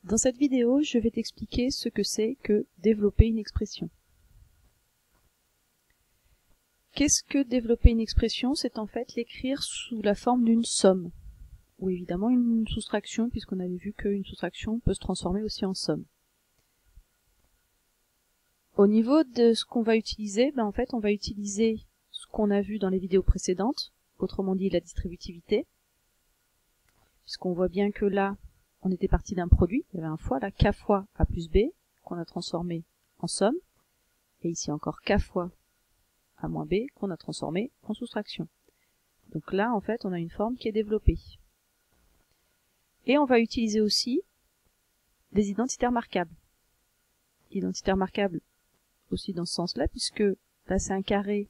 Dans cette vidéo, je vais t'expliquer ce que c'est que développer une expression. Qu'est-ce que développer une expression? C'est en fait l'écrire sous la forme d'une somme, ou évidemment une soustraction, puisqu'on avait vu qu'une soustraction peut se transformer aussi en somme. Au niveau de ce qu'on va utiliser, en fait on va utiliser ce qu'on a vu dans les vidéos précédentes, autrement dit la distributivité, puisqu'on voit bien que là, on était parti d'un produit, il y avait un fois là, k fois a plus b, qu'on a transformé en somme, et ici encore k fois a moins b, qu'on a transformé en soustraction. Donc là, en fait, on a une forme qui est développée. Et on va utiliser aussi des identitaires marquables. Identitaires marquables aussi dans ce sens-là, puisque là c'est un carré,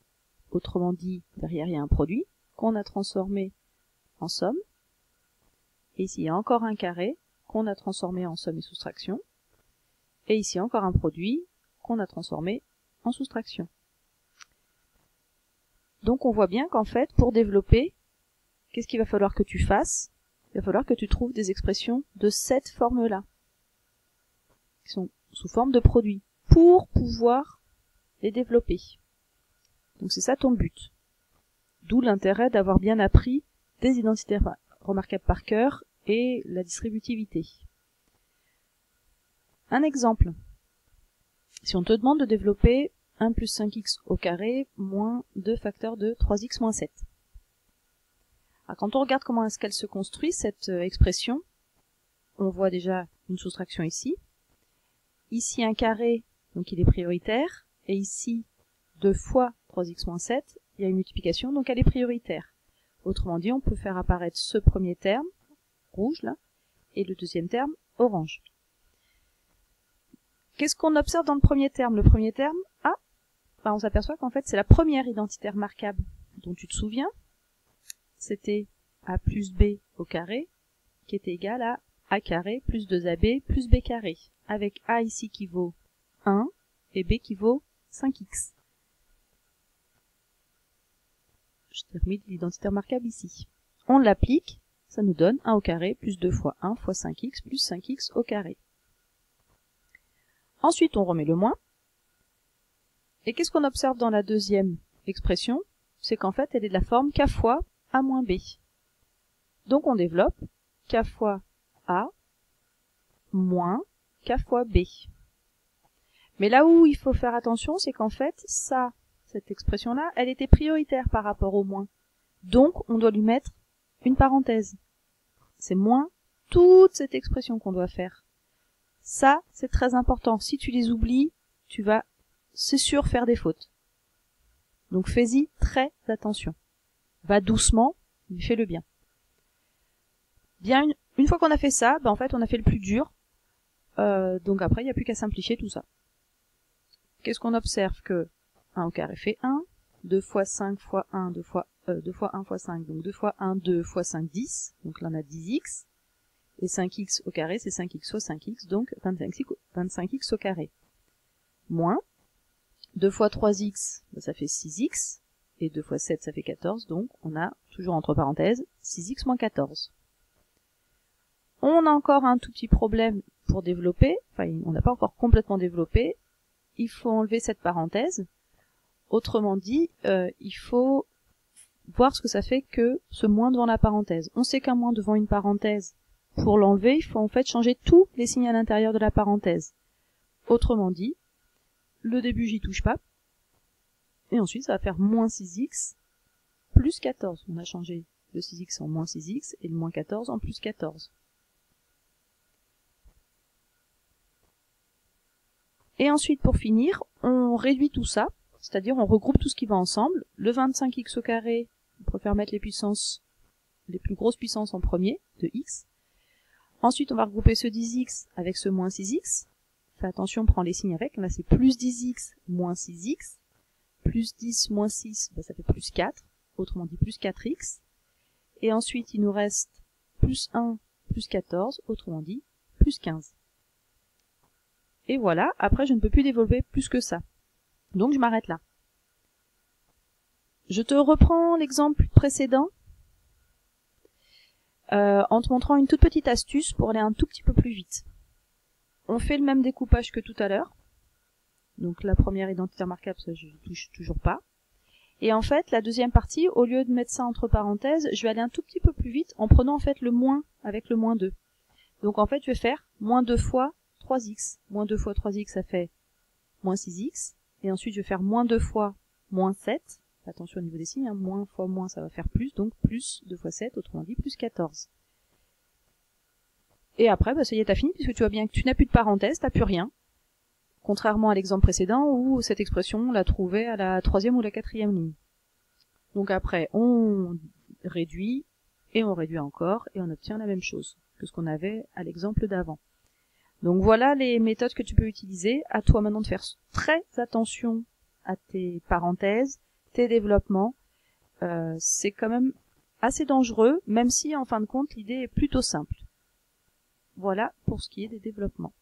autrement dit, derrière il y a un produit, qu'on a transformé en somme, et ici il y a encore un carré, qu'on a transformé en somme et soustraction, et ici encore un produit qu'on a transformé en soustraction. Donc on voit bien qu'en fait, pour développer, qu'est-ce qu'il va falloir que tu fasses? Il va falloir que tu trouves des expressions de cette forme-là, qui sont sous forme de produits, pour pouvoir les développer. Donc c'est ça ton but. D'où l'intérêt d'avoir bien appris des identitaires remarquables par cœur et la distributivité. Un exemple. Si on te demande de développer 1 plus 5x au carré moins 2 facteurs de 3x moins 7. Alors quand on regarde comment est-ce qu'elle se construit, cette expression, on voit déjà une soustraction ici. Ici un carré, donc il est prioritaire, et ici 2 fois 3x moins 7, il y a une multiplication, donc elle est prioritaire. Autrement dit, on peut faire apparaître ce premier terme, rouge là, et le deuxième terme, orange. Qu'est-ce qu'on observe dans le premier terme? Le premier terme, on s'aperçoit qu'en fait c'est la première identitaire marquable dont tu te souviens. C'était a plus b au carré, qui était égal à a carré plus 2ab plus b carré, avec a ici qui vaut 1 et b qui vaut 5x. Je termine l'identitaire marquable ici. On l'applique, ça nous donne 1 au carré plus 2 fois 1 fois 5x plus 5x au carré. Ensuite, on remet le moins. Et qu'est-ce qu'on observe dans la deuxième expression? C'est qu'en fait, elle est de la forme k fois a moins b. Donc on développe k fois a moins k fois b. Mais là où il faut faire attention, c'est qu'en fait, cette expression-là, elle était prioritaire par rapport au moins. Donc on doit lui mettre une parenthèse. C'est moins toute cette expression qu'on doit faire. Ça, c'est très important. Si tu les oublies, tu vas, c'est sûr, faire des fautes. Donc fais-y très attention. Va doucement, mais fais-le bien. Bien, une fois qu'on a fait ça, en fait, on a fait le plus dur. Donc après, il n'y a plus qu'à simplifier tout ça. Qu'est-ce qu'on observe? Que 1 au carré fait 1, 2 fois 5 fois 1, 2 fois 1 fois 5, donc 2 fois 1, 2 fois 5, 10. Donc là, on a 10x. Et 5x au carré, c'est 5x fois 5x, donc 25x au carré. Moins 2 fois 3x, ça fait 6x. Et 2 fois 7, ça fait 14. Donc on a, toujours entre parenthèses, 6x moins 14. On a encore un tout petit problème pour développer. Enfin, on n'a pas encore complètement développé. Il faut enlever cette parenthèse. Autrement dit, il faut voir ce que ça fait que ce moins devant la parenthèse. On sait qu'un moins devant une parenthèse, pour l'enlever, il faut en fait changer tous les signes à l'intérieur de la parenthèse. Autrement dit, le début j'y touche pas. Et ensuite ça va faire moins 6x plus 14. On a changé le 6x en moins 6x et le moins 14 en plus 14. Et ensuite pour finir, on réduit tout ça, c'est-à-dire on regroupe tout ce qui va ensemble. Le 25x au carré, on préfère mettre les puissances, les plus grosses puissances en premier, de x. Ensuite, on va regrouper ce 10x avec ce moins 6x. Fais attention, on prend les signes avec. Là, c'est plus 10x moins 6x. Plus 10 moins 6, ça fait plus 4. Autrement dit, plus 4x. Et ensuite, il nous reste plus 1, plus 14. Autrement dit, plus 15. Et voilà, après, je ne peux plus développer plus que ça. Donc, je m'arrête là. Je te reprends l'exemple précédent. En te montrant une toute petite astuce pour aller un tout petit peu plus vite. On fait le même découpage que tout à l'heure. Donc la première identité remarquable, ça je touche toujours pas. Et en fait, la deuxième partie, au lieu de mettre ça entre parenthèses, je vais aller un tout petit peu plus vite en prenant en fait le moins avec le moins 2. Donc en fait, je vais faire moins 2 fois 3x. Moins 2 fois 3x, ça fait moins 6x. Et ensuite, je vais faire moins 2 fois moins 7. Attention au niveau des signes, hein. Moins fois moins, ça va faire plus. Donc plus 2 fois 7, autrement dit plus 14. Et après, ça y est, t'as fini, puisque tu vois bien que tu n'as plus de parenthèse, t'as plus rien. Contrairement à l'exemple précédent où cette expression, on la trouvait à la 3e ou la 4e ligne. Donc après, on réduit, et on réduit encore, et on obtient la même chose que ce qu'on avait à l'exemple d'avant. Donc voilà les méthodes que tu peux utiliser. À toi maintenant de faire très attention à tes parenthèses, tes développements. C'est quand même assez dangereux, même si en fin de compte l'idée est plutôt simple. Voilà pour ce qui est des développements.